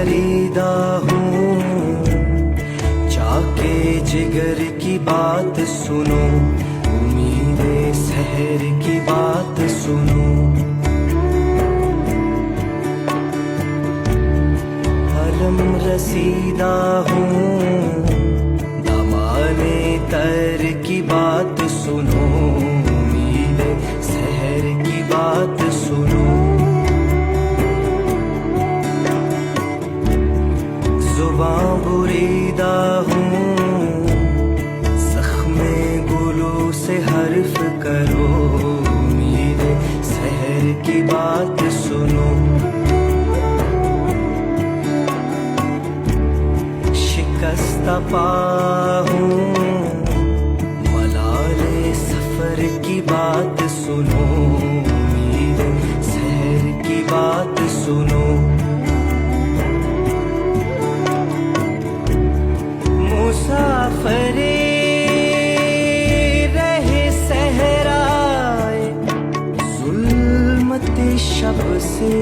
Derrida हूँ, जाके जिगर की बात सुनो, उम्मीदे सहर की बात सुनो। अलम रसीदा हूँ, दामाने तर की बात सुनो, उम्मीदे सहर की बात सुनो। जुबां बुरीदा हूँ, ज़ख्मे गुलू से हर्फ करो, उम्मीदे सहर की बात सुनो। शिकस्ता पा हूँ, मलाले सफर की बात सुनो, उम्मीदे सहर की बात सुनो। मुसाफिरी रहे सहराए जुल्मत शब से,